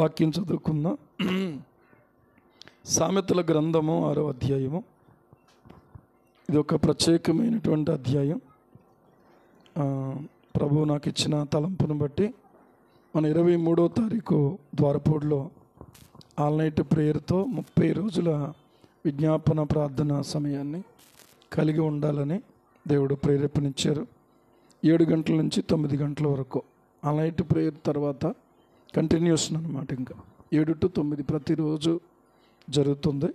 వాక్యం చదువుకుందాం. సామెతల గ్రంథము 6వ అధ్యాయము. ఇది ఒక ప్రత్యేకమైనటువంటి అధ్యాయం. ప్రభువు నాకు ఇచ్చిన తలంపును బట్టి మన 23వ తారీఖు ద్వారపూడిలో ఆల్ నైట్ ప్రేయర్తో 30 రోజుల విజ్ఞాపన ప్రార్థన సమయాన్ని కలిగి ఉండాలని దేవుడు ప్రేరేపణించారు. 7 గంటల నుంచి 9 గంటల వరకు ఆల్ నైట్ ప్రేయర్ తర్వాత కంటిన్యూషన్ అనమాట. ఇంకా 7 to 9 ప్రతిరోజు జరుగుతుంది.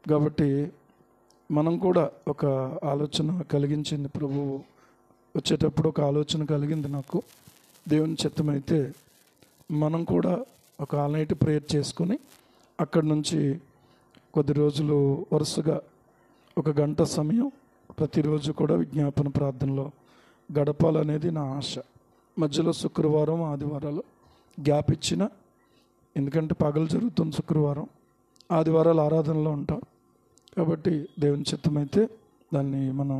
కాబట్టి మనం కూడా ఒక ఆలోచన కలిగించింది. ప్రభువు వచ్చేటప్పుడు ఒక ఆలోచన కలిగింది నాకు. దేవుని చిత్తమైతే మనం కూడా ఒక ఆల్ నైట్ ప్రేయర్ చేసుకొని అక్కడి నుంచి కొద్ది రోజులు వరుసగా 1 గంట సమయం ప్రతిరోజు కూడా విజ్ఞాపన ప్రార్థనలో గడపాలనేది నా ఆశ. మధ్యలో శుక్రవారం ఆదివారాలు గ్యాప్ ఇచ్చిన, ఎందుకంటే పగలు జరుగుతుంది శుక్రవారం, ఆదివారాలు ఆరాధనలో ఉంటాం. కాబట్టి దేవుని చిత్తమైతే దాన్ని మనం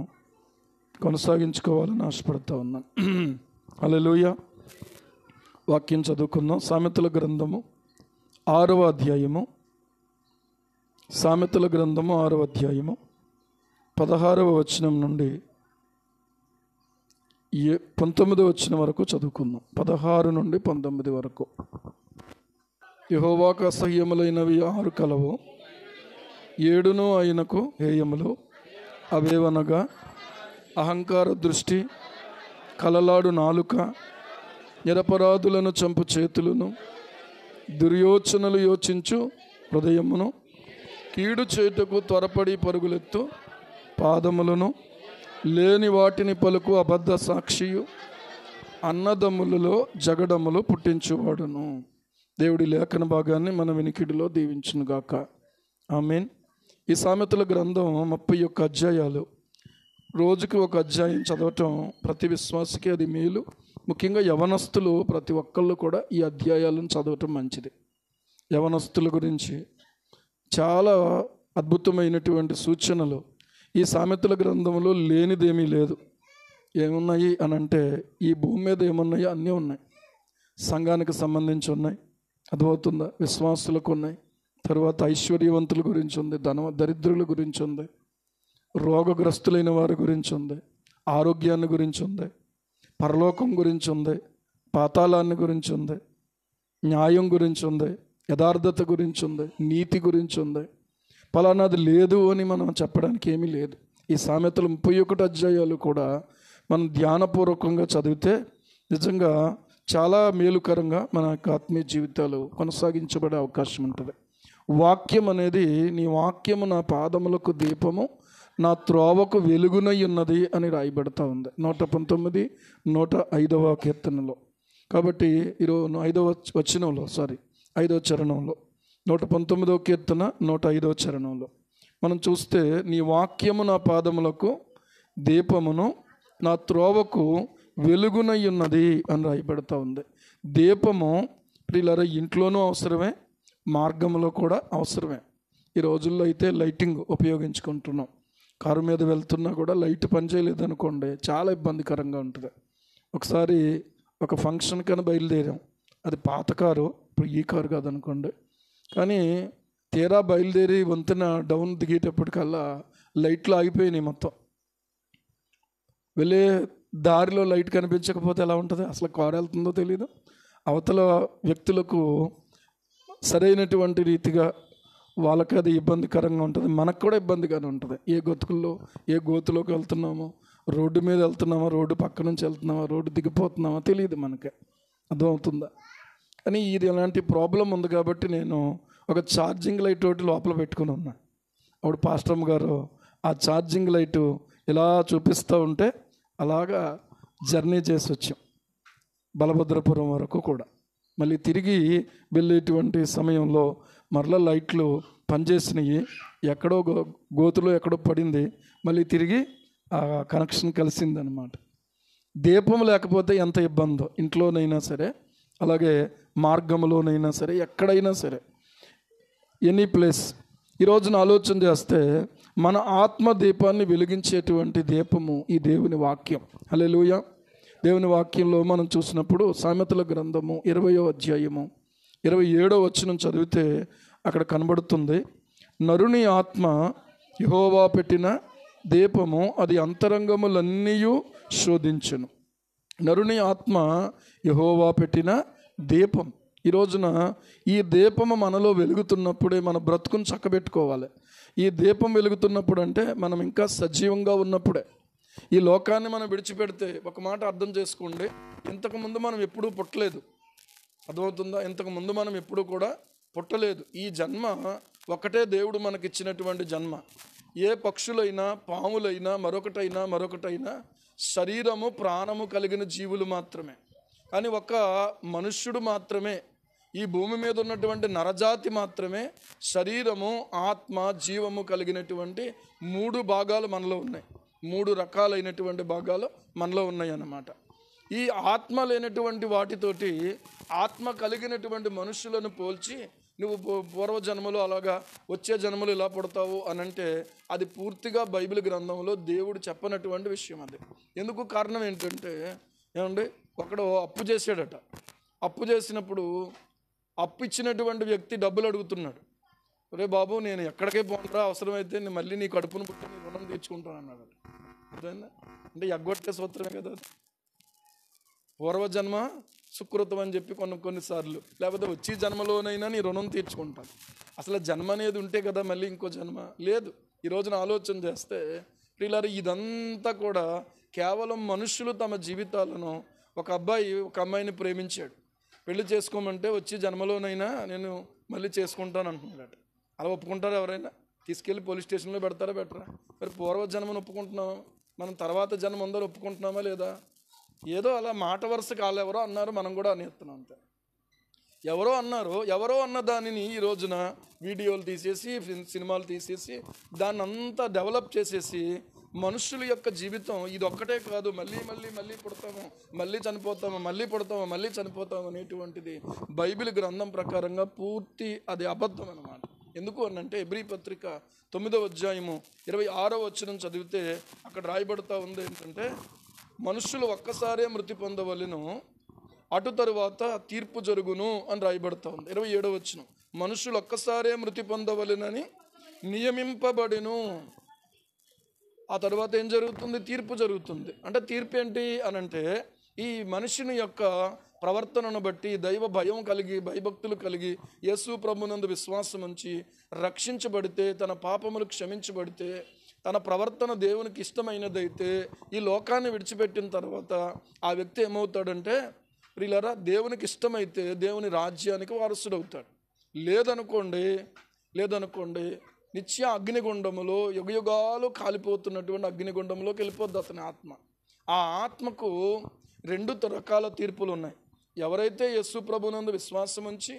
కొనసాగించుకోవాలని ఆశపడుతూ ఉన్నాను. హల్లెలూయా. వాక్యం చదువుకుందాం. సామెతల గ్రంథము 6వ అధ్యాయము. సామెతల గ్రంథము 6వ అధ్యాయము 16వ వచనం నుండి 19వ వచనం వరకు చదువుకుందాం. 16 నుండి 19 వరకు. యెహోవాకు అసహ్యములైనవి 6 కలవు, 7 ఆయనకు హేయములు. అవేవనగా అహంకార దృష్టి, కలలాడు నాలుక, నిరపరాధులను చంపు చేతులను, దుర్యోచనలు యోచించు హృదయమును, కీడు చేటుకు త్వరపడి పరుగులెత్తు పాదములను, లేని వాటిని పలుకు అబద్ధ సాక్షియు, అన్నదమ్ములలో జగడములు పుట్టించువాడును. దేవుడి లేఖన భాగాన్ని మన వినికిడిలో దీవించునుగాక. ఆమేన్. ఈ సామెతల గ్రంథం 31 అధ్యాయాలు. రోజుకి ఒక అధ్యాయం చదవటం ప్రతి విశ్వాసికి అది మేలు. ముఖ్యంగా యవనస్తులు ప్రతి ఒక్కళ్ళు కూడా ఈ అధ్యాయాలను చదవటం మంచిది. యవనస్తుల గురించి చాలా అద్భుతమైనటువంటి సూచనలు ఈ సామెతల గ్రంథంలో లేనిదేమీ లేదు. ఏమున్నాయి అని అంటే, ఈ భూమి మీద ఏమున్నాయో అన్నీ ఉన్నాయి. సంఘానికి సంబంధించి ఉన్నాయి, అర్థమవుతుందా? విశ్వాసులకు ఉన్నాయి. తర్వాత ఐశ్వర్యవంతుల గురించి ఉంది, దరిద్రుల గురించి ఉంది, రోగగ్రస్తులైన వారి గురించి ఉంది, ఆరోగ్యాన్ని గురించి ఉంది, పరలోకం గురించి ఉంది, పాతాళాన్ని గురించి ఉంది, న్యాయం గురించి ఉంది, యథార్థత గురించి ఉంది, నీతి గురించి ఉంది. పలానాది లేదు అని మనం చెప్పడానికి ఏమీ లేదు. ఈ సామెతలు 31 అధ్యాయాలు కూడా మనం ధ్యానపూర్వకంగా చదివితే నిజంగా చాలా మేలుకరంగా మన ఆత్మీయ జీవితాలు కొనసాగించబడే అవకాశం ఉంటుంది. వాక్యం అనేది, నీ వాక్యము నా పాదములకు దీపము, నా త్రోవకు వెలుగునై ఉన్నది అని రాయబడతా ఉంది 119, 105వ కీర్తనలో. కాబట్టి ఈరోజు 5వ చరణంలో 119వ కీర్తన 105వ చరణంలో మనం చూస్తే, నీ వాక్యము నా పాదములకు దీపమును, నా త్రోవకు వెలుగునై ఉన్నది అని రాయబడతా ఉంది. దీపము ప్రియులారా ఇంట్లోనూ అవసరమే, మార్గంలో కూడా అవసరమే. ఈ రోజుల్లో అయితే లైటింగ్ ఉపయోగించుకుంటున్నాం. కారు మీద వెళ్తున్నా కూడా లైట్ పనిచేయలేదు అనుకోండి, చాలా ఇబ్బందికరంగా ఉంటుంది. ఒకసారి ఒక ఫంక్షన్ కన్నా బయలుదేరాం. అది పాత కారు, ఇప్పుడు ఈ కారు కాదనుకోండి. కానీ తీరా బయలుదేరి వంతెన డౌన్ దిగేటప్పటికల్లా లైట్లు ఆగిపోయినాయి మొత్తం. వెళ్ళే దారిలో లైట్ కనిపించకపోతే ఎలా ఉంటుంది? అసలు కారు వెళ్తుందో తెలియదు. అవతల వ్యక్తులకు సరైనటువంటి రీతిగా వాళ్ళకి అది ఇబ్బందికరంగా ఉంటుంది, మనకు కూడా ఇబ్బందిగానే ఉంటుంది. ఏ గోతులోకి వెళ్తున్నామో, రోడ్డు మీద వెళ్తున్నామా, రోడ్డు పక్క నుంచి వెళ్తున్నామా, రోడ్డు దిగిపోతున్నామా తెలియదు మనకే. అర్థమవుతుందా? కానీ ఇది ఎలాంటి ప్రాబ్లం ఉంది కాబట్టి నేను ఒక ఛార్జింగ్ లైట్ ఒకటి లోపల పెట్టుకుని ఉన్నా. అప్పుడు పాస్టమ్ గారు ఆ ఛార్జింగ్ లైటు ఇలా చూపిస్తూ ఉంటే అలాగా జర్నీ చేసి వచ్చాం బలభద్రపురం వరకు కూడా. మళ్ళీ తిరిగి వెళ్ళేటువంటి సమయంలో మరలా లైట్లు పనిచేసినాయి. ఎక్కడో గోతులో ఎక్కడో పడింది, మళ్ళీ తిరిగి ఆ కనెక్షన్ కలిసిందనమాట. దీపం లేకపోతే ఎంత ఇబ్బందో ఇంట్లోనైనా సరే, అలాగే మార్గంలోనైనా సరే, ఎక్కడైనా సరే, ఎనీ ప్లేస్. ఈరోజున ఆలోచన చేస్తే మన ఆత్మ దీపాన్ని వెలిగించేటువంటి దీపము ఈ దేవుని వాక్యం. హల్లెలూయా. దేవుని వాక్యంలో మనం చూసినప్పుడు సామెతల గ్రంథము 20వ అధ్యాయము 27వ వచనం చదివితే అక్కడ కనబడుతుంది, నరుని ఆత్మ యెహోవా పెట్టిన దీపము, అది అంతరంగములన్నీ శోధించును. నరుని ఆత్మ యెహోవా పెట్టిన దీపం. ఈ రోజున ఈ దీపము మనలో వెలుగుతున్నప్పుడే మన బ్రతుకును చక్కబెట్టుకోవాలి. ఈ దీపం వెలుగుతున్నప్పుడు అంటే మనం ఇంకా సజీవంగా ఉన్నప్పుడే. ఈ లోకాన్ని మనం విడిచిపెడితే, ఒక మాట అర్థం చేసుకోండి, ఇంతకుముందు మనం ఎప్పుడూ పుట్టలేదు. అర్థమవుతుందా? ఇంతకుముందు మనం ఎప్పుడూ కూడా పుట్టలేదు. ఈ జన్మ ఒకటే దేవుడు మనకిచ్చినటువంటి జన్మ. ఏ పక్షులైనా, పాములైనా, మరొకటైనా శరీరము ప్రాణము కలిగిన జీవులు మాత్రమే. కానీ ఒక మనుష్యుడు మాత్రమే, ఈ భూమి మీద ఉన్నటువంటి నరజాతి మాత్రమే శరీరము, ఆత్మ, జీవము కలిగినటువంటి 3 భాగాలు మనలో ఉన్నాయి. 3 రకాలైనటువంటి భాగాలు మనలో ఉన్నాయి అన్నమాట. ఈ ఆత్మ లేనటువంటి వాటితోటి ఆత్మ కలిగినటువంటి మనుషులను పోల్చి నువ్వు పూర్వజన్మలు అలాగా, వచ్చే జన్మలు ఇలా పుడతావు అనంటే అది పూర్తిగా బైబిల్ గ్రంథంలో దేవుడు చెప్పనటువంటి విషయం. అది ఎందుకు కారణం ఏంటంటే, ఏమండి, ఒకడు అప్పు చేశాడట. అప్పు చేసినప్పుడు అప్పు ఇచ్చినటువంటి వ్యక్తి డబ్బులు అడుగుతున్నాడు. రే బాబు, నేను ఎక్కడికే పోనరా, అవసరమైతే నేను మళ్ళీ నీ కడుపును పుట్టి నీ రుణం తీర్చుకుంటాను అన్నాడు. అర్థమైందా? అంటే ఎగ్గొట్టే సూత్రమే కదా అది. పూర్వజన్మ సుకృతం అని చెప్పి కొన్నిసార్లు, లేకపోతే వచ్చే జన్మలోనైనా నీ రుణం తీర్చుకుంటాను. అసలు జన్మ అనేది ఉంటే కదా మళ్ళీ ఇంకో జన్మ. లేదు. ఈ రోజున ఆలోచన చేస్తే ప్రియులారా, ఇదంతా కూడా కేవలం మనుషులు తమ జీవితాలను, ఒక అబ్బాయి ఒక అమ్మాయిని ప్రేమించాడు, పెళ్లి చేసుకోమంటే వచ్చే జన్మలోనైనా నేను మళ్ళీ చేసుకుంటాను అంటున్నాడు. అలా ఒప్పుకుంటారా ఎవరైనా? తీసుకెళ్ళి పోలీస్ స్టేషన్లో పెడతారా పెట్టరా? మరి పూర్వజన్మను ఒప్పుకుంటున్నామా? మనం తర్వాత జన్మ ఉందని ఒప్పుకుంటున్నామా లేదా? ఏదో అలా మాట వరుసకు వాళ్ళు ఎవరో అన్నారు, మనం కూడా అనేస్తున్నాం అంతే. ఎవరో అన్న దానిని ఈ రోజున వీడియోలు తీసేసి, సినిమాలు తీసేసి, దాన్ని అంతా డెవలప్ చేసేసి మనుషుల యొక్క జీవితం ఇది ఒక్కటే కాదు, మళ్ళీ పుడతాము, మళ్ళీ చనిపోతాము, మళ్ళీ పుడతాము, మళ్ళీ చనిపోతాము అనేటువంటిది బైబిల్ గ్రంథం ప్రకారంగా పూర్తి అది అబద్ధం అన్నమాట. ఎందుకు అనంటే ఎబ్రీ పత్రిక 9వ అధ్యాయము 26వ వచనం చదివితే అక్కడ రాయబడుతూ ఉంది ఏంటంటే, మనుషులు ఒక్కసారే మృతి పొందవలెను, అటు తరువాత తీర్పు జరుగును అని రాయబడుతూ ఉంది. 27వ వచనం, మనుషులు ఒక్కసారే మృతి పొందవలెనని నియమింపబడెను. ఆ తర్వాత ఏం జరుగుతుంది? తీర్పు జరుగుతుంది. అంటే తీర్పు ఏంటి అనంటే, ఈ మనిషిని యొక్క ప్రవర్తనను బట్టి దైవ భయం కలిగి, భయభక్తులు కలిగి, యేసు ప్రభునందు విశ్వాసం ఉంచి రక్షించబడితే, తన పాపములు క్షమించబడితే, తన ప్రవర్తన దేవునికి ఇష్టమైనదైతే, ఈ లోకాన్ని విడిచిపెట్టిన తర్వాత ఆ వ్యక్తి ఏమవుతాడంటే, ప్రియులారా, దేవునికి ఇష్టమైతే దేవుని రాజ్యానికి వారసుడవుతాడు. లేదనుకోండి నిత్య అగ్నిగుండములో యుగయుగాలు కాలిపోతున్నటువంటి అగ్నిగుండంలోకి వెళ్ళిపోద్ది అతని ఆత్మ. ఆ ఆత్మకు 2 రకాల తీర్పులు ఉన్నాయి. ఎవరైతే యేసు ప్రభునందు విశ్వాసం ఉంచి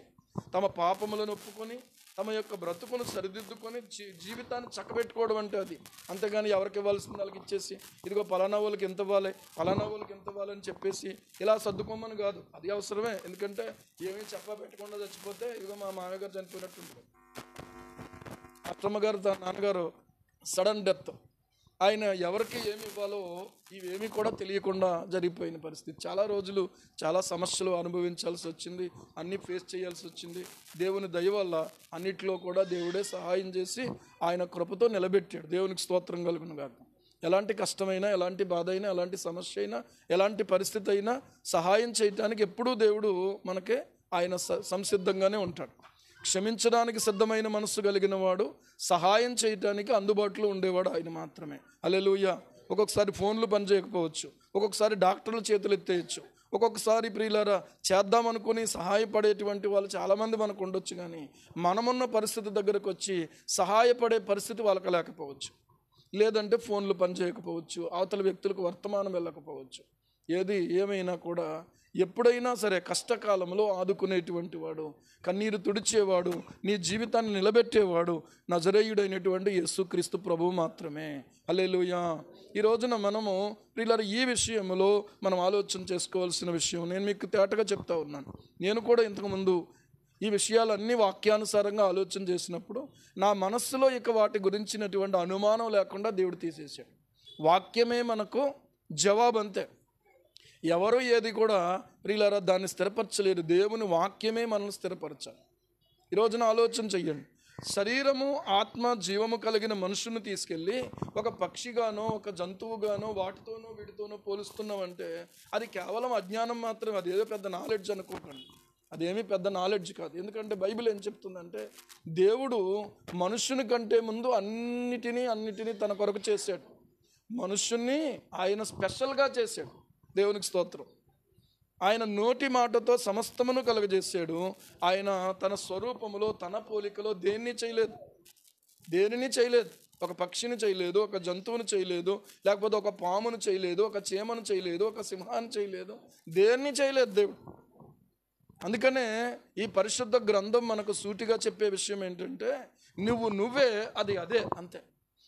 తమ పాపములను ఒప్పుకొని తమ యొక్క బ్రతుకును సరిదిద్దుకొని జీవితాన్ని చక్కబెట్టుకోవడం అంటే అది. అంతేగాని ఎవరికి ఇవ్వాల్సింది వాళ్ళకి ఇచ్చేసి, ఇదిగో పలానా వాళ్ళకి ఎంత ఇవ్వాలి, పలానా వాళ్ళకి ఎంత ఇవ్వాలని చెప్పేసి ఇలా సర్దుకోమని కాదు. అది అవసరమే. ఎందుకంటే ఏమీ చెప్పా పెట్టకుండా చచ్చిపోతే, ఇదిగో మా మామగారు చనిపోయినట్టుంటుంది. అత్తమ్మ గారు, తన నాన్నగారు సడన్ డెత్, ఆయన ఎవరికి ఏమి ఇవ్వాలో ఇవేమీ కూడా తెలియకుండా జరిగిపోయిన పరిస్థితి. చాలా రోజులు చాలా సమస్యలు అనుభవించాల్సి వచ్చింది, అన్నీ ఫేస్ చేయాల్సి వచ్చింది. దేవుని దయ వల్ల అన్నిట్లో కూడా దేవుడే సహాయం చేసి ఆయన కృపతో నిలబెట్టాడు. దేవునికి స్తోత్రం కలుగును గాక. ఎలాంటి కష్టమైనా, ఎలాంటి బాధ అయినా, ఎలాంటి సమస్య అయినా, ఎలాంటి పరిస్థితి అయినా సహాయం చేయటానికి ఎప్పుడూ దేవుడు మనకే ఆయన సంసిద్ధంగానే ఉంటాడు. క్షమించడానికి సిద్ధమైన మనస్సు కలిగిన వాడు, సహాయం చేయటానికి అందుబాటులో ఉండేవాడు ఆయన మాత్రమే. హల్లెలూయా. ఒక్కొక్కసారి ఫోన్లు పనిచేయకపోవచ్చు, ఒక్కొక్కసారి డాక్టర్లు చేతులు ఎత్తేయచ్చు, ఒక్కొక్కసారి ప్రియులారా చేద్దామనుకుని సహాయపడేటువంటి వాళ్ళు చాలామంది మనకు ఉండొచ్చు. కానీ మనమున్న పరిస్థితి దగ్గరకు వచ్చి సహాయపడే పరిస్థితి వాళ్ళకి లేకపోవచ్చు. లేదంటే ఫోన్లు పనిచేయకపోవచ్చు, అవతల వ్యక్తులకు వర్తమానం వెళ్ళకపోవచ్చు. ఏది ఏమైనా కూడా ఎప్పుడైనా సరే కష్టకాలంలో ఆదుకునేటువంటి వాడు, కన్నీరు తుడిచేవాడు, నీ జీవితాన్ని నిలబెట్టేవాడు నజరేయుడైనటువంటి యేసుక్రీస్తు ప్రభువు మాత్రమే. హల్లెలూయా. ఈ రోజున మనము ప్రియులారా ఈ విషయంలో మనం ఆలోచన చేసుకోవాల్సిన విషయం నేను మీకు తేటగా చెప్తా ఉన్నాను. నేను కూడా ఇంతకుముందు ఈ విషయాలన్నీ వాక్యానుసారంగా ఆలోచన చేసినప్పుడు నా మనస్సులో ఇక వాటి గురించినటువంటి అనుమానం లేకుండా దేవుడు తీసేశాడు. వాక్యమే మనకు జవాబు, అంతే. ఎవరు ఏది కూడా ప్రియులారా దాన్ని స్థిరపరచలేరు. దేవుని వాక్యమే మనల్ని స్థిరపరచాలి. ఈ రోజున ఆలోచన చెయ్యండి. శరీరము ఆత్మ జీవము కలిగిన మనుషుని తీసుకెళ్ళి ఒక పక్షిగానో ఒక జంతువుగానో వాటితోనో వీటితోనో పోలుస్తున్నామంటే అది కేవలం అజ్ఞానం మాత్రమే. అది ఏదో పెద్ద నాలెడ్జ్ అనుకోకండి. అదేమీ పెద్ద నాలెడ్జ్ కాదు. ఎందుకంటే బైబిల్ ఏం చెప్తుందంటే దేవుడు మనుష్యుని కంటే ముందు అన్నిటినీ తన కొరకు చేశాడు. మనుష్యుణ్ణి ఆయన స్పెషల్గా చేశాడు. దేవునికి స్తోత్రం. ఆయన నోటి మాటతో సమస్తమును కలుగజేశాడు. ఆయన తన స్వరూపములో తన పోలికలో దేనిని చేయలేదు. ఒక పక్షిని చేయలేదు, ఒక జంతువుని చేయలేదు, లేకపోతే ఒక పామును చేయలేదు, ఒక చీమను చేయలేదు, ఒక సింహాన్ని చేయలేదు, దేన్ని చేయలేదు దేవుడు. అందుకనే ఈ పరిశుద్ధ గ్రంథం మనకు సూటిగా చెప్పే విషయం ఏంటంటే నువ్వే అది అదే అంతే.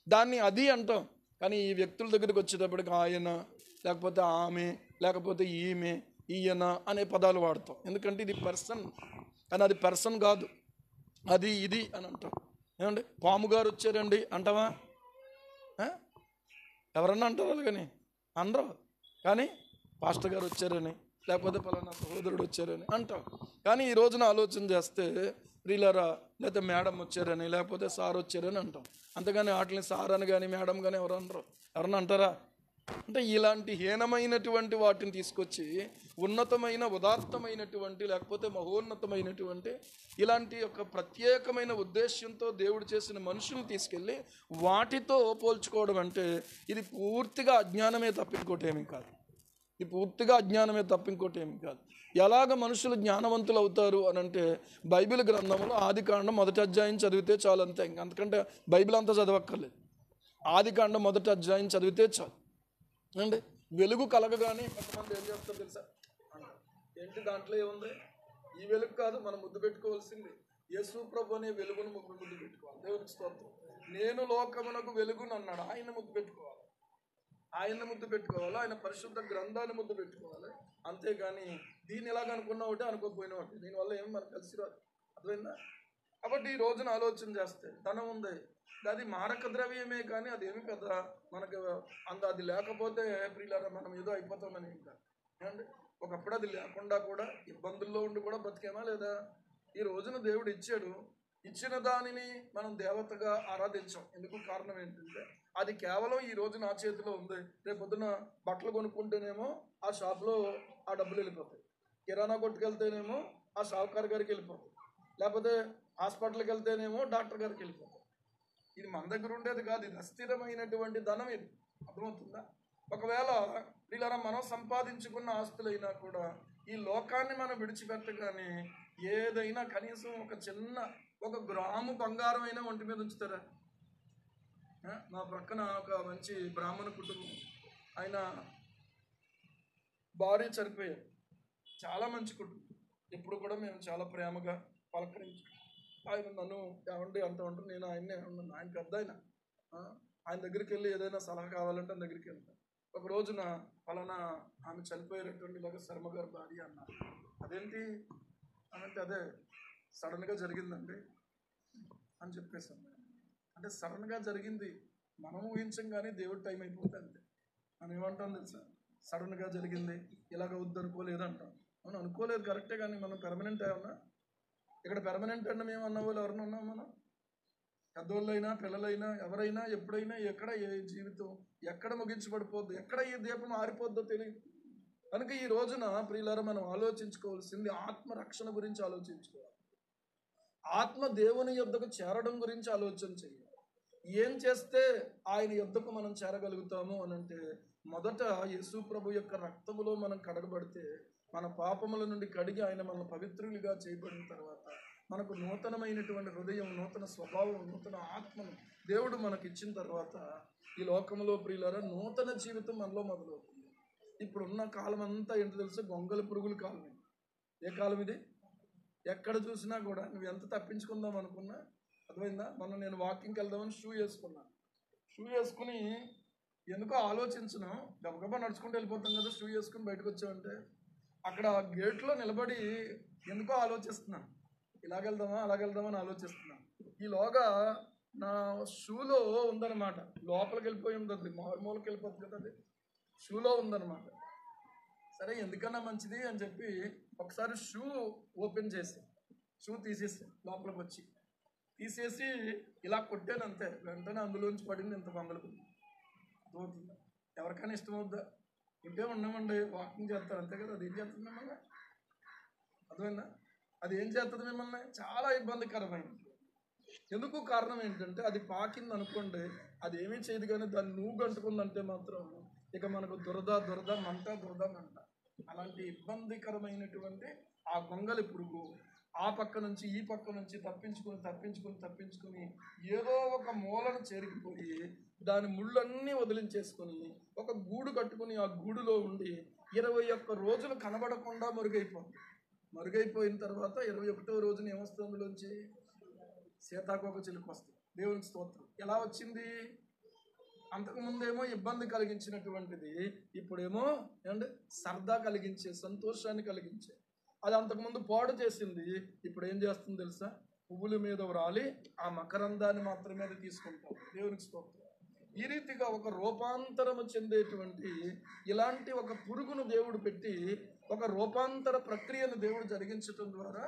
దాన్ని అది అంటాం, కానీ ఈ వ్యక్తుల దగ్గరికి వచ్చేటప్పటికి ఆయన, లేకపోతే ఆమె, లేకపోతే ఈమె, ఈయన అనే పదాలు వాడతాం. ఎందుకంటే ఇది పర్సన్, కానీ అది పర్సన్ కాదు, అది ఇది అని అంటాం. ఏమండి, పాము గారు వచ్చారండి అంటావా? ఎవరన్నా అంటారు అలాగని అనరు. కానీ పాస్టర్ గారు వచ్చారని, లేకపోతే పలానా సహోదరుడు వచ్చారని అంటాం. కానీ ఈ రోజున ఆలోచన చేస్తే ప్రియులారా, లేకపోతే మేడం వచ్చారని, లేకపోతే సార్ వచ్చారని అంటాం. అంతేగాని వాటిని సార్ అని కానీ మేడం కానీ ఎవరన్నా అంటారా? అంటే ఇలాంటి హీనమైనటువంటి వాటిని తీసుకొచ్చి ఉన్నతమైన ఉదాత్తమైనటువంటి లేకపోతే మహోన్నతమైనటువంటి ఇలాంటి ఒక ప్రత్యేకమైన ఉద్దేశ్యంతో దేవుడు చేసిన మనుషుల్ని తీసుకెళ్ళి వాటితో పోల్చుకోవడం అంటే ఇది పూర్తిగా అజ్ఞానమే తప్పింకోటి ఏమీ కాదు. ఎలాగ మనుషులు జ్ఞానవంతులు అవుతారు అని అంటే బైబిల్ గ్రంథంలో ఆదికాండం 1వ అధ్యాయం చదివితే చాలు, అంతే. అందుకంటే బైబిల్ అంతా చదవక్కర్లేదు. ఆదికాండం 1వ అధ్యాయం చదివితే చాలు అండి. వెలుగు కలగగానే కొంతమంది ఏం చేస్తారు తెలుసా? ఏంటి దాంట్లో ఏముంది? ఈ వెలుగు కాదు, మనం ముద్దు పెట్టుకోవాల్సింది యేసు ప్రభు అనే వెలుగును ముద్దు పెట్టుకోవాలి. దేవునికి స్తోత్రం. నేను లోకమునకు వెలుగును అన్నాడు. ఆయన ముద్దు పెట్టుకోవాలి, ఆయన పరిశుద్ధ గ్రంథాన్ని ముద్దు పెట్టుకోవాలి. అంతేగాని దీన్ని ఎలాగనుకున్నా ఒకటి అనుకోకపోయినా ఒకటి, దీనివల్ల ఏమి మనకు కలిసి రాదు. అర్థమైందా? కాబట్టి ఈ రోజున ఆలోచన చేస్తే ధనం ఉంది, అది మారక ద్రవ్యమే, కానీ అదేమి పెద్ద మనకు అది లేకపోతే ప్రియులారా మనం ఏదో అయిపోతామని ఇంకా ఏమండి. ఒకప్పుడు అది లేకుండా కూడా ఇబ్బందుల్లో ఉండి కూడా బతికేమా లేదా? ఈ రోజున దేవుడు ఇచ్చిన దానిని మనం దేవతగా ఆరాధించాం. ఎందుకు? కారణం ఏంటంటే అది కేవలం ఈ రోజు నా చేతిలో ఉంది. రేపు పొద్దున బట్టలు కొనుక్కుంటేనేమో ఆ షాప్లో ఆ డబ్బులు వెళ్ళిపోతాయి, కిరాణా కొట్టుకెళ్తేనేమో ఆ షావుకారు గారికి వెళ్ళిపోతాయి, లేకపోతే హాస్పిటల్కి వెళ్తేనేమో డాక్టర్ గారికి వెళ్ళిపోతాయి. ఇది మన దగ్గర ఉండేది కాదు, ఇది అస్థిరమైనటువంటి ధనం. ఇది అర్థమవుతుందా? ఒకవేళ వీళ్ళ మనం సంపాదించుకున్న ఆస్తులైనా కూడా ఈ లోకాన్ని మనం విడిచిపెట్టగానే ఏదైనా కనీసం ఒక గ్రాము బంగారం అయినా ఒంటి మీద ఉంచుతారా? మా ప్రక్కన ఒక మంచి బ్రాహ్మణ కుటుంబం, ఆయన భార్య చనిపోయారు. చాలా మంచి కుటుంబం. ఎప్పుడు కూడా మేము చాలా ప్రేమగా పలకరించి, ఆయన నన్ను ఏమండి అంత ఉంటారు, నేను ఆయన్నే ఉన్నాను. ఆయన పెద్ద ఆయన దగ్గరికి వెళ్ళి ఏదైనా సలహా కావాలంటే ఆయన దగ్గరికి వెళ్తాను. ఒక రోజున పలానా ఆమె చనిపోయేటటువంటి ఇలాగ శర్మ గారి భార్య అన్నారు. అదేంటి అంటే అదే సడన్గా జరిగిందండి అని చెప్పేసాను. అంటే సడన్గా జరిగింది, మనం ఊహించం కానీ దేవుడు టైం అయిపోతుంది అంతే. మనం ఏమంటాం తెలుసా? సడన్గా జరిగింది, ఇలాగ వద్దనుకోలేదంటాం. మనం అనుకోలేదు కరెక్టే, కానీ మనం పెర్మనెంట్ ఏమన్నా ఇక్కడ పెర్మనెంట్ అంటే మేము అన్న వాళ్ళు ఎవరైనా ఉన్నాం? మనం పెద్దోళ్ళైనా పిల్లలైనా ఎవరైనా ఎప్పుడైనా ఎక్కడ ఏ జీవితం ఎక్కడ ముగించబడిపోద్దు, ఎక్కడ ఈ దీపం ఆరిపోద్దో తెలియదు. కనుక ఈ రోజున ప్రియులారా మనం ఆలోచించుకోవాల్సింది ఆత్మరక్షణ గురించి ఆలోచించుకోవాలి. ఆత్మ దేవుని యొద్దకు చేరడం గురించి ఆలోచన చేయాలి. ఏం చేస్తే ఆయన యొద్దకు మనం చేరగలుగుతాము అని అంటే మొదట యేసు ప్రభు యొక్క రక్తములో మనం కడగబడితే మన పాపముల నుండి కడిగి ఆయన మనల్ని పవిత్రులుగా చేయబడిన తర్వాత మనకు నూతనమైనటువంటి హృదయం, నూతన స్వభావం, నూతన ఆత్మను దేవుడు మనకి ఇచ్చిన తర్వాత ఈ లోకంలో ప్రియులారా నూతన జీవితం మనలో మొదలవుతుంది. ఇప్పుడున్న కాలం అంతా ఏంటో తెలుసు? గొంగళి పురుగుల కాలం. ఏ కాలం ఇది? ఎక్కడ చూసినా కూడా నువ్వు ఎంత తప్పించుకుందాం అనుకున్నా, అర్థమైందా? మొన్న నేను వాకింగ్కి వెళ్దామని షూ వేసుకుని ఎందుకో ఆలోచించను, గబగబా నడుచుకుంటూ వెళ్ళిపోతాం కదా. షూ వేసుకుని బయటకు వచ్చామంటే అక్కడ గేట్లో నిలబడి ఎందుకో ఆలోచిస్తున్నాను, ఇలాగెళ్దామా అలాగెళ్దామా అని ఆలోచిస్తున్నాను. ఈలోగా నా షూలో ఉందన్నమాట, లోపలికి వెళ్ళిపోయి ఉంటుంది, మారుమూలకి వెళ్ళిపోతుంది కదా, అది షూలో ఉందన్నమాట. సరే ఎందుకన్నా మంచిది అని చెప్పి ఒకసారి షూ ఓపెన్ చేసి షూ తీసేసి లోపలికి వచ్చి తీసేసి ఇలా కొట్టాను అంతే, వెంటనే అందులోంచి పడింది ఇంత మంగళపురి. అర్థమవుతుందా? ఎవరికైనా ఇష్టమవుద్దా? ఇంటే ఉన్నామండి, వాకింగ్ చేస్తారు అంతే కదా, అది ఏం చేస్తుంది మిమ్మల్ని? అర్థమైందా? అది ఏం చేస్తుంది మిమ్మల్ని? చాలా ఇబ్బందికరమైనది. ఎందుకు? కారణం ఏంటంటే అది పాకింది అనుకోండి, అది ఏమీ చేయదు, కానీ దాన్ని నువ్వు గంటుకుందంటే మాత్రం ఇక మనకు దురద మంట. అలాంటి ఇబ్బందికరమైనటువంటి ఆ గొంగలి పురుగు ఆ పక్క నుంచి ఈ పక్క నుంచి తప్పించుకొని ఏదో ఒక మూలను చేరికిపోయి దాని ముళ్ళన్నీ వదిలించేసుకొని ఒక గూడు కట్టుకుని ఆ గూడులో ఉండి 21 రోజులు కనబడకుండా మరుగైపోయిన తర్వాత 21వ రోజున ఏమొస్తుంది? అందులోంచి సీతాకోక చిలుక వస్తుంది. దేవునికి స్తోత్రం. ఎలా వచ్చింది? అంతకుముందేమో ఇబ్బంది కలిగించినటువంటిది ఇప్పుడేమో ఏమంటే సరదా కలిగించే, సంతోషాన్ని కలిగించే. అది అంతకుముందు పాడు చేసింది, ఇప్పుడు ఏం చేస్తుంది తెలుసా? పువ్వుల మీద రాలి ఆ మకరందాన్ని మాత్రమే అది తీసుకుంటాం. దేవునికి స్తోత్రం. ఈ రీతిగా ఒక రూపాంతరము చెందేటువంటి ఇలాంటి ఒక పురుగును దేవుడు పెట్టి ఒక రూపాంతర ప్రక్రియను దేవుడు జరిగించటం ద్వారా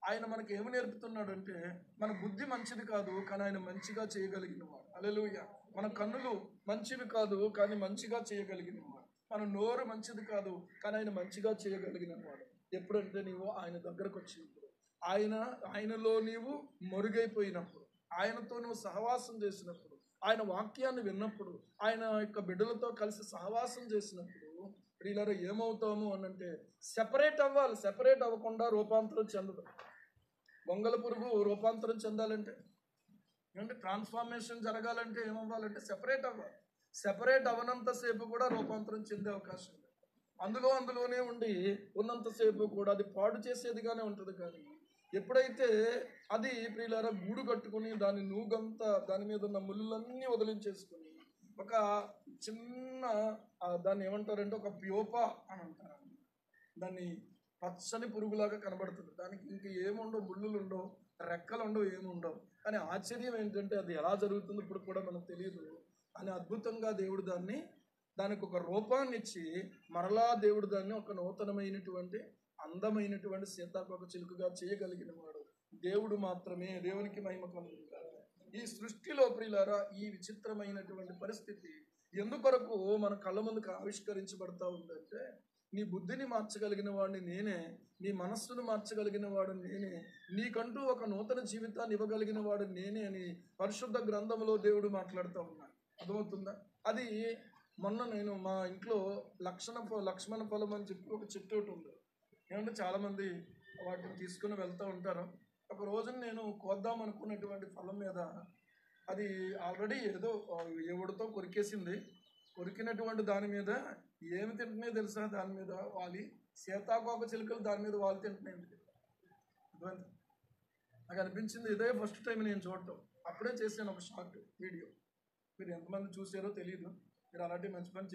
ఆయన మనకి ఏమి నేర్పుతున్నాడంటే, మన బుద్ధి మంచిది కాదు కానీ ఆయన మంచిగా చేయగలిగిన వాడు. హల్లెలూయా. మన కన్నులు మంచివి కాదు కానీ మంచిగా చేయగలిగిన వాడు. మన నోరు మంచిది కాదు కానీ ఆయన మంచిగా చేయగలిగిన వాడు. ఎప్పుడంటే నీవు ఆయన దగ్గరకు వచ్చినప్పుడు, ఆయనలో నీవు మరుగైపోయినప్పుడు, ఆయనతో నువ్వు సహవాసం చేసినప్పుడు, ఆయన వాక్యాన్ని విన్నప్పుడు, ఆయన యొక్క బిడ్డలతో కలిసి సహవాసం చేసినప్పుడు ప్రియులారా ఏమవుతాము అనంటే సెపరేట్ అవ్వాలి. సెపరేట్ అవ్వకుండా రూపాంతరం చెందదు. గొంగల పురుగు రూపాంతరం చెందాలంటే ఏమంటే ట్రాన్స్ఫార్మేషన్ జరగాలంటే ఏమవ్వాలంటే సెపరేట్ అవ్వాలి. సెపరేట్ అవనంతసేపు కూడా రూపాంతరం చెందే అవకాశం ఉంది. అందులోనే ఉండి ఉన్నంతసేపు కూడా అది పాడు చేసేదిగానే ఉంటుంది. కానీ ఎప్పుడైతే అది ప్రియులారా గూడు కట్టుకుని దాని నూగంతా దాని మీద ఉన్న ముళ్ళన్నీ వదిలించేసుకుని ఒక చిన్న దాన్ని ఏమంటారంటే ఒక ప్యోపా అని అంటారు. దాన్ని పచ్చని పురుగులాగా కనబడుతుంది. దానికి ఇంక ఏముండవు, ముళ్ళులు ఉండవు, రెక్కలు ఉండవు, ఏముండవు. కానీ ఆశ్చర్యం ఏంటంటే అది ఎలా జరుగుతుంది ఇప్పుడు కూడా మనకు తెలియదు. అని అద్భుతంగా దేవుడు దానికి ఒక రూపాన్ని ఇచ్చి మరలా దేవుడు దాన్ని ఒక నూతనమైనటువంటి అందమైనటువంటి సీతాకోక చిలుకగా చేయగలిగిన వాడు దేవుడు మాత్రమే. దేవునికి మహిమ కలుగుతుంది. ఈ సృష్టిలో ప్రియులారా ఈ విచిత్రమైనటువంటి పరిస్థితి ఎందుకొరకు మన కళ్ళ ముందుకు ఆవిష్కరించబడతా ఉందంటే, నీ బుద్ధిని మార్చగలిగిన వాడిని నేనే, నీ మనస్సును మార్చగలిగిన వాడు నేనే, నీకంటూ ఒక నూతన జీవితాన్ని ఇవ్వగలిగిన వాడు నేనే అని పరిశుద్ధ గ్రంథంలో దేవుడు మాట్లాడుతూ ఉన్నాడు. అర్థమవుతుందా? అది మొన్న నేను మా ఇంట్లో లక్ష్మణ ఫలం అని చెప్పి ఒక చెట్టు ఒకటి ఉంది. ఏమంటే చాలామంది వాటిని తీసుకుని వెళ్తూ ఉంటారు. ఒక రోజున నేను కోద్దాం అనుకున్నటువంటి ఫలం మీద అది ఆల్రెడీ ఏదో ఎవడితో కొరికేసింది. కొరికినటువంటి దాని మీద ఏమి తింటున్నాయో తెలుసా? దాని మీద వాలి సీతాకోక చిలుకలు దాని మీద వాలి తింటున్నాయి. నాకు అనిపించింది ఇదే ఫస్ట్ టైం నేను చూడటం. అప్పుడే చేశాను ఒక షార్ట్ వీడియో. మీరు ఎంతమంది చూసారో తెలియదు. మీరు అలాంటి మంచి పని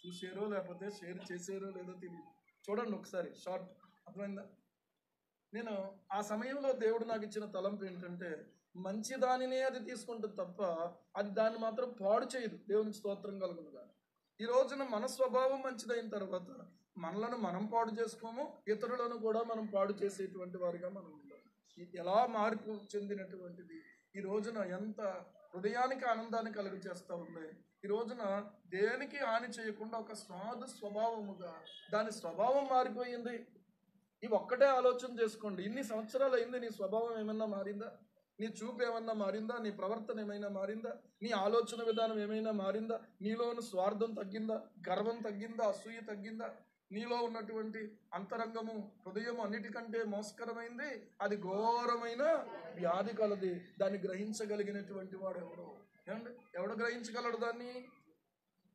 చూసారో లేకపోతే షేర్ చేసారో లేదో తెలియదు. చూడండి ఒకసారి షార్ట్. అర్థమైందా? నేను ఆ సమయంలో దేవుడు నాకు ఇచ్చిన తలంపు ఏంటంటే, మంచి దానినే అది తీసుకుంటుంది తప్ప అది దాన్ని మాత్రం పాడు చేయదు. దేవునికి స్తోత్రం కలుగునుగా. ఈ రోజున మన స్వభావం మంచిదైన తర్వాత మనలను మనం పాడు చేసుకోము, ఇతరులను కూడా మనం పాడు చేసేటువంటి వారిగా మనం ఉంటాం. ఎలా మార్పు చెందినటువంటిది ఈ రోజున ఎంత హృదయానికి ఆనందాన్ని కలుగు చేస్తూ ఉంది. ఈ రోజున దేనికి హాని చేయకుండా ఒక సాధు స్వభావముగా దాని స్వభావం మారిపోయింది. ఇవి ఒక్కటే ఆలోచన చేసుకోండి. ఇన్ని సంవత్సరాలు అయింది, నీ స్వభావం ఏమన్నా మారిందా? నీ చూపు ఏమన్నా మారిందా? నీ ప్రవర్తన ఏమైనా మారిందా? నీ ఆలోచన విధానం ఏమైనా మారిందా? నీలోని స్వార్థం తగ్గిందా? గర్వం తగ్గిందా? అసూయ తగ్గిందా? నీలో ఉన్నటువంటి అంతరంగము, హృదయము అన్నిటికంటే మోసకరమైంది, అది ఘోరమైన వ్యాధి కలది. దాన్ని గ్రహించగలిగినటువంటి వాడు ఎవడు? ఏమండి? ఎవడు గ్రహించగలడు దాన్ని?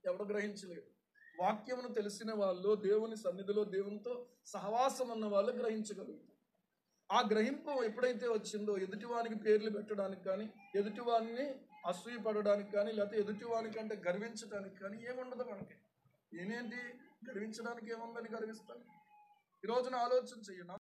ఎవడు గ్రహించలేడు. వాక్యమును తెలిసిన వాళ్ళు, దేవుని సన్నిధిలో దేవునితో సహవాసం ఉన్న వాళ్ళు గ్రహించగలుగుతారు. ఆ గ్రహింపు ఎప్పుడైతే వచ్చిందో ఎదుటివానికి పేర్లు పెట్టడానికి కానీ, ఎదుటివాడిని అసూయపడడానికి కానీ, లేకపోతే ఎదుటివానికంటే గర్వించడానికి కానీ ఏముండదు మనకి. ఏమేంటి గర్వించడానికి ఏముందని గర్విస్తాను? ఈ రోజున ఆలోచన చెయ్యండి.